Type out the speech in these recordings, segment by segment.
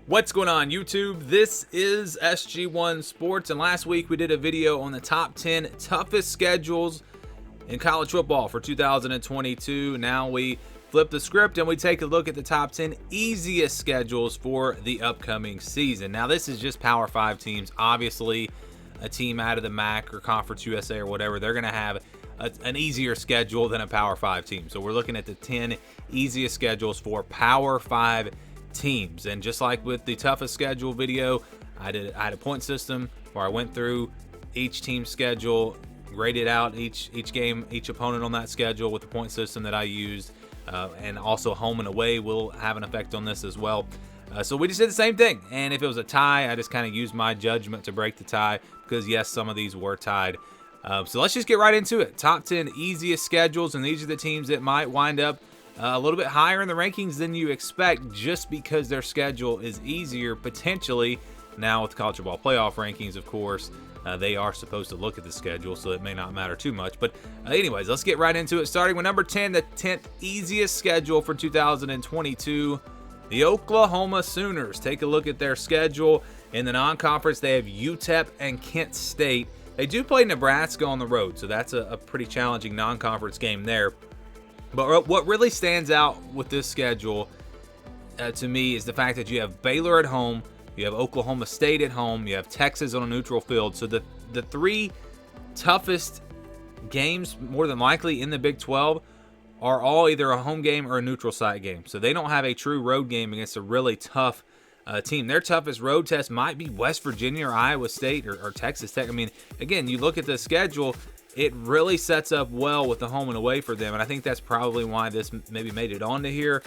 What's going on, YouTube? This is SG1 Sports, and last week we did a video on the top 10 toughest schedules in college football for 2022. Now we flip the script and we take a look at the top 10 easiest schedules for the upcoming season. Now this is just Power 5 teams. Obviously, a team out of the MAC or Conference USA or whatever, they're going to have an easier schedule than a Power 5 team. So we're looking at the 10 easiest schedules for Power 5 teams. And just like with the toughest schedule video, I had a point system where I went through each team's schedule, graded out each game, each opponent on that schedule with the point system that I used, and also home and away will have an effect on this as well. So we just did the same thing, and if it was a tie, I just kind of used my judgment to break the tie, because yes, some of these were tied. So let's just get right into it. Top 10 easiest schedules, and these are the teams that might wind up a little bit higher in the rankings than you expect, just because their schedule is easier potentially. Now with the college football playoff rankings, of course, they are supposed to look at the schedule, so it may not matter too much. But anyways, let's get right into it. Starting with number 10, the 10th easiest schedule for 2022, the Oklahoma Sooners. Take a look at their schedule. In the non-conference, they have UTEP and Kent State. They do play Nebraska on the road, so that's a pretty challenging non-conference game there. But what really stands out with this schedule to me is the fact that you have Baylor at home, you have Oklahoma State at home, you have Texas on a neutral field. So the three toughest games, more than likely, in the Big 12 are all either a home game or a neutral site game. So they don't have a true road game against a really tough team. Their toughest road test might be West Virginia or Iowa State or Texas Tech. I mean, again, you look at the schedule, it really sets up well with the home and away for them, and I think that's probably why this maybe made it onto here.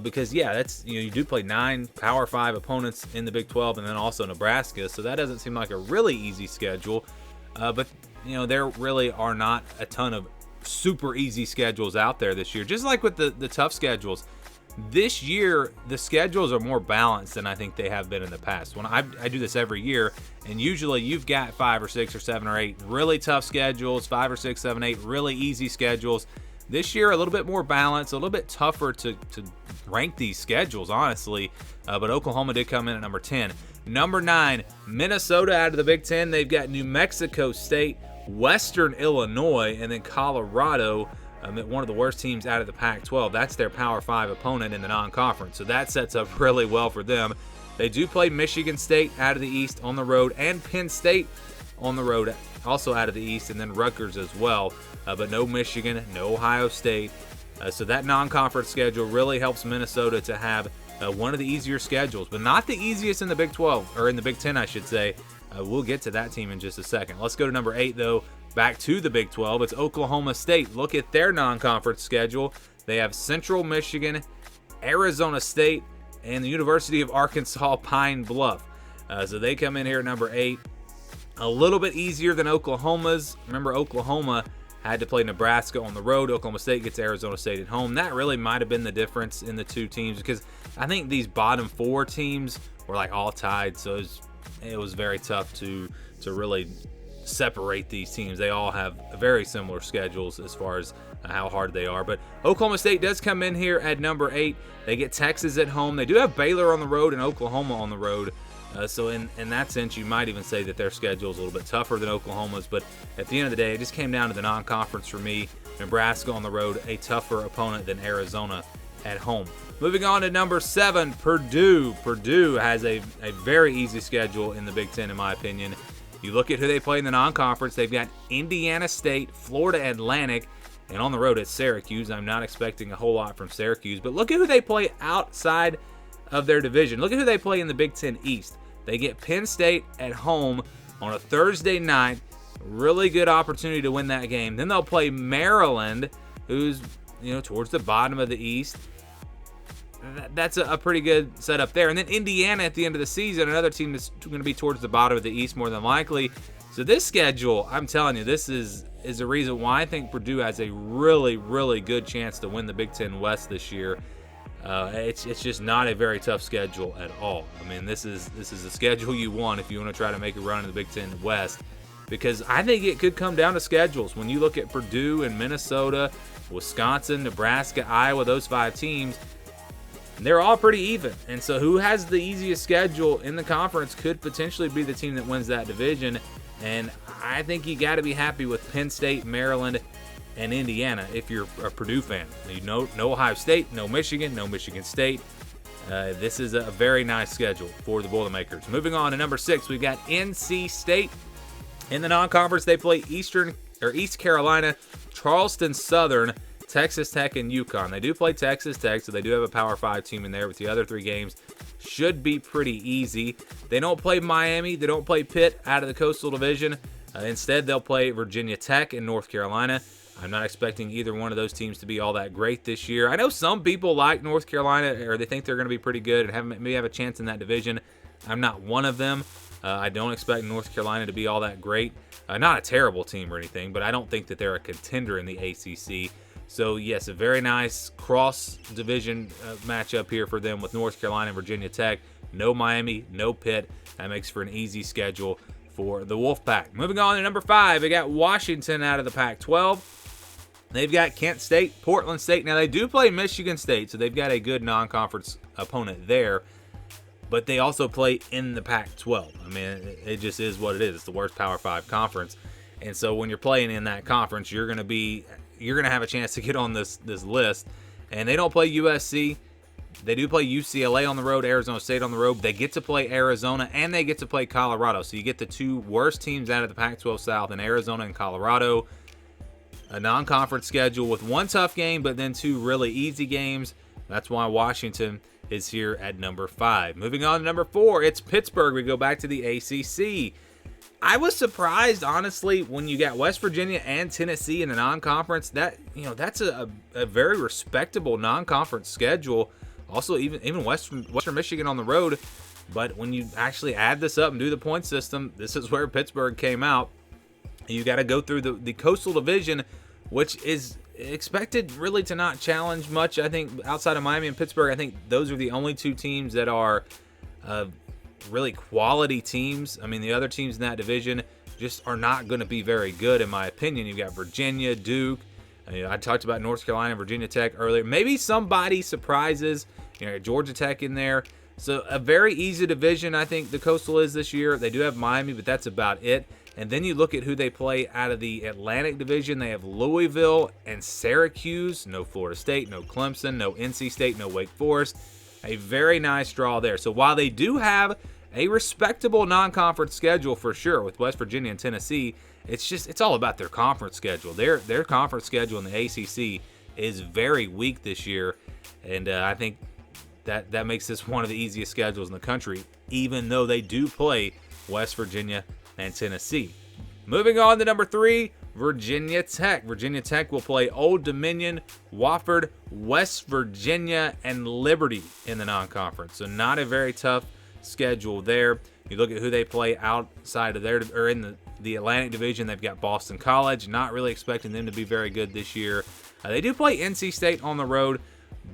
Because yeah, that's, you do play 9 Power 5 opponents in the Big 12, and then also Nebraska, so that doesn't seem like a really easy schedule. But there really are not a ton of super easy schedules out there this year. Just like with the tough schedules, this year the schedules are more balanced than I think they have been in the past. When I do this every year, and usually you've got 5 or 6 or 7 or 8 really tough schedules, 5 or 6, 7, 8 really easy schedules. This year a little bit more balanced, a little bit tougher to rank these schedules, honestly. But Oklahoma did come in at number 10. Number 9, Minnesota out of the Big 10. They've got New Mexico State, Western Illinois, and then Colorado. One of the worst teams out of the Pac-12. That's their Power 5 opponent in the non-conference, so that sets up really well for them. They do play Michigan State out of the East on the road, and Penn State on the road, also out of the East, and then Rutgers as well. But no Michigan, no Ohio State. So that non-conference schedule really helps Minnesota to have one of the easier schedules, but not the easiest in the Big 12, or in the Big 10, I should say. We'll get to that team in just a second. Let's go to number 8, though. Back to the Big 12, it's Oklahoma State. Look at their non-conference schedule. They have Central Michigan, Arizona State, and the University of Arkansas Pine Bluff. So they come in here at number 8. A little bit easier than Oklahoma's. Remember, Oklahoma had to play Nebraska on the road. Oklahoma State gets Arizona State at home. That really might have been the difference in the two teams, because I think these bottom 4 teams were like all tied. So it was very tough to really separate these teams. They all have very similar schedules as far as how hard they are. But Oklahoma State does come in here at number 8. They get Texas at home. They do have Baylor on the road and Oklahoma on the road. So in that sense, you might even say that their schedule is a little bit tougher than Oklahoma's. But at the end of the day, it just came down to the non-conference for me. Nebraska on the road, a tougher opponent than Arizona at home. Moving on to number 7, Purdue. Purdue has a very easy schedule in the Big 10, in my opinion. You look at who they play in the non-conference. They've got Indiana State, Florida Atlantic, and on the road at Syracuse. I'm not expecting a whole lot from Syracuse, but look at who they play outside of their division. Look at who they play in the Big 10 East. They get Penn State at home on a Thursday night. Really good opportunity to win that game. Then they'll play Maryland, who's towards the bottom of the East. That's a pretty good setup there. And then Indiana at the end of the season, another team that's going to be towards the bottom of the East more than likely. So this schedule, I'm telling you, this is the reason why I think Purdue has a really, really good chance to win the Big 10 West this year. It's just not a very tough schedule at all. I mean, this is the schedule you want if you want to try to make a run in the Big 10 West, because I think it could come down to schedules. When you look at Purdue and Minnesota, Wisconsin, Nebraska, Iowa, those 5 teams, they're all pretty even. And so who has the easiest schedule in the conference could potentially be the team that wins that division. And I think you got to be happy with Penn State, Maryland, and Indiana if you're a Purdue fan. No Ohio State, no Michigan, no Michigan State. This is a very nice schedule for the Boilermakers. Moving on to number 6, we've got NC State. In the non-conference, they play East Carolina, Charleston Southern, Texas Tech, and UConn. They do play Texas Tech, so they do have a Power 5 team in there, with the other 3 games should be pretty easy. They don't play Miami. They don't play Pitt out of the Coastal Division. Instead, they'll play Virginia Tech and North Carolina. I'm not expecting either one of those teams to be all that great this year. I know some people like North Carolina, or they think they're going to be pretty good and maybe have a chance in that division. I'm not one of them. I don't expect North Carolina to be all that great. Not a terrible team or anything, but I don't think that they're a contender in the ACC. So, yes, a very nice cross-division matchup here for them with North Carolina and Virginia Tech. No Miami, no Pitt. That makes for an easy schedule for the Wolfpack. Moving on to number 5, they got Washington out of the Pac-12. They've got Kent State, Portland State. Now, they do play Michigan State, so they've got a good non-conference opponent there. But they also play in the Pac-12. I mean, it just is what it is. It's the worst Power 5 conference. And so when you're playing in that conference, you're going to have a chance to get on this list. And they don't play USC. They do play UCLA on the road, Arizona State on the road. They get to play Arizona, and they get to play Colorado. So you get the 2 worst teams out of the Pac-12 South in Arizona and Colorado. A non-conference schedule with 1 tough game, but then 2 really easy games. That's why Washington is here at number 5. Moving on to number 4, it's Pittsburgh. We go back to the ACC. I was surprised, honestly, when you got West Virginia and Tennessee in the non-conference. That's a very respectable non-conference schedule. Also, even Western Michigan on the road. But when you actually add this up and do the point system, this is where Pittsburgh came out. You got to go through the Coastal Division, which is expected really to not challenge much. I think outside of Miami and Pittsburgh, I think those are the only 2 teams that are really quality teams. I mean, the other teams in that division just are not going to be very good, in my opinion. You've got Virginia, Duke. I talked about North Carolina and Virginia Tech earlier. Maybe somebody surprises. Georgia Tech in there. So a very easy division, I think the Coastal is this year. They do have Miami, but that's about it. And then you look at who they play out of the Atlantic Division. They have Louisville and Syracuse. No Florida State, no Clemson, no NC State, no Wake Forest. A very nice draw there. So while they do have a respectable non-conference schedule for sure with West Virginia and Tennessee, it's all about their conference schedule. Their conference schedule in the ACC is very weak this year, and I think that makes this one of the easiest schedules in the country, even though they do play West Virginia and Tennessee. Moving on to number 3, Virginia Tech. Virginia Tech will play Old Dominion, Wofford, West Virginia, and Liberty in the non-conference. So not a very tough schedule there. You look at who they play outside of or in the Atlantic Division. They've got Boston College. Not really expecting them to be very good this year. They do play NC State on the road,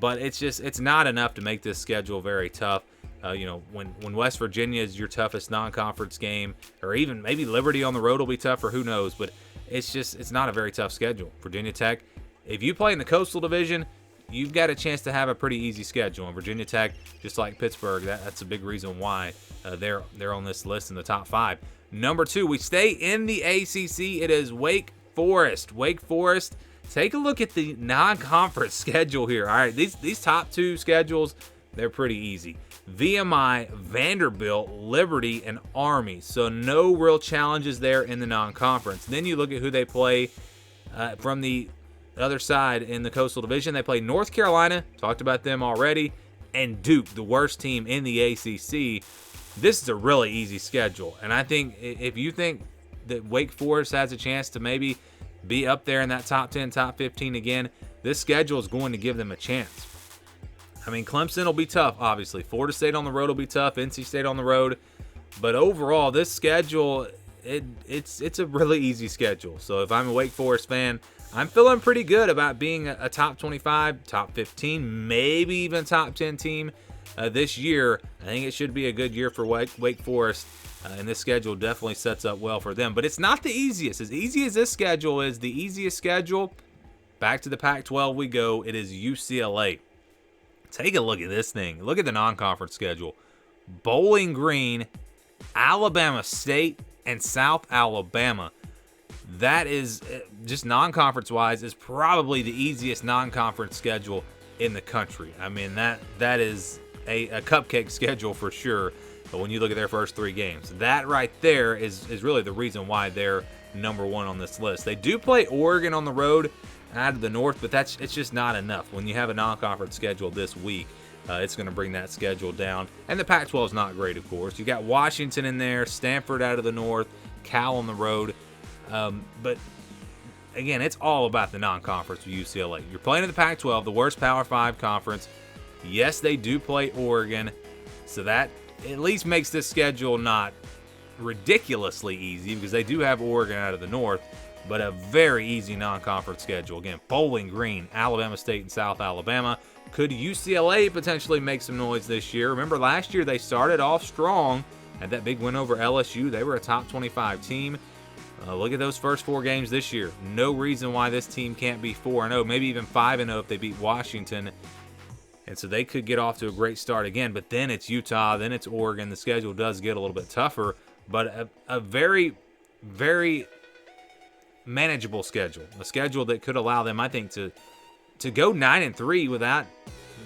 but it's not enough to make this schedule very tough. When West Virginia is your toughest non-conference game, or even maybe Liberty on the road will be tougher, who knows? But it's not a very tough schedule. Virginia Tech, if you play in the Coastal Division, you've got a chance to have a pretty easy schedule. And Virginia Tech, just like Pittsburgh, that's a big reason why they're on this list in the top 5. Number 2, we stay in the ACC. It is Wake Forest. Wake Forest. Take a look at the non-conference schedule here. All right, these top 2 schedules, they're pretty easy. VMI, Vanderbilt, Liberty, and Army. So no real challenges there in the non-conference. Then you look at who they play from the other side in the Coastal Division. They play North Carolina, talked about them already, and Duke, the worst team in the ACC. This is a really easy schedule. And I think if you think that Wake Forest has a chance to maybe be up there in that top 10, top 15 again, this schedule is going to give them a chance. I mean, Clemson will be tough, obviously. Florida State on the road will be tough. NC State on the road. But overall, this schedule, it's a really easy schedule. So if I'm a Wake Forest fan, I'm feeling pretty good about being a top 25, top 15, maybe even top 10 team this year. I think it should be a good year for Wake Forest, and this schedule definitely sets up well for them. But it's not the easiest. As easy as this schedule is, the easiest schedule, back to the Pac-12 we go, it is UCLA. Take a look at this thing. Look at the non-conference schedule. Bowling Green, Alabama State, and South Alabama. That is, just non-conference wise, is probably the easiest non-conference schedule in the country. I mean, that is a cupcake schedule for sure. But when you look at their first 3 games, that right there is really the reason why they're number 1 on this list. They do play Oregon on the road out of the north, but it's just not enough. When you have a non-conference schedule this week, it's going to bring that schedule down. And the Pac-12 is not great, of course. You got Washington in there, Stanford out of the north, Cal on the road. But again, it's all about the non-conference with UCLA. You're playing in the Pac-12, the worst Power 5 conference. Yes, they do play Oregon, so that at least makes this schedule not ridiculously easy, because they do have Oregon out of the north, but a very easy non-conference schedule. Again, Bowling Green, Alabama State, and South Alabama. Could UCLA potentially make some noise this year? Remember, last year they started off strong, had that big win over LSU. They were a top 25 team. Look at those first 4 games this year. No reason why this team can't be 4-0, maybe even 5-0 if they beat Washington. And so they could get off to a great start again, but then it's Utah, then it's Oregon. The schedule does get a little bit tougher, but a very, very manageable schedule. A schedule that could allow them, I think, to go 9-3 without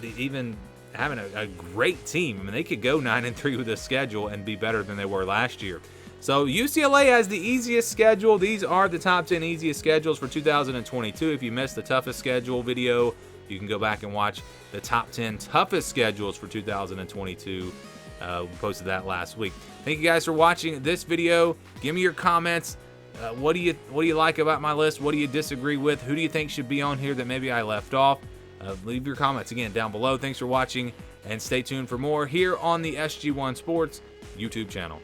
even having a great team. I mean, they could go 9-3 with this schedule and be better than they were last year. So UCLA has the easiest schedule. These are the top 10 easiest schedules for 2022. If you missed the toughest schedule video, you can go back and watch the top 10 toughest schedules for 2022. We posted that last week. Thank you guys for watching this video. Give me your comments. What do you like about my list? What do you disagree with? Who do you think should be on here that maybe I left off? Leave your comments again down below. Thanks for watching, and stay tuned for more here on the SG1 Sports YouTube channel.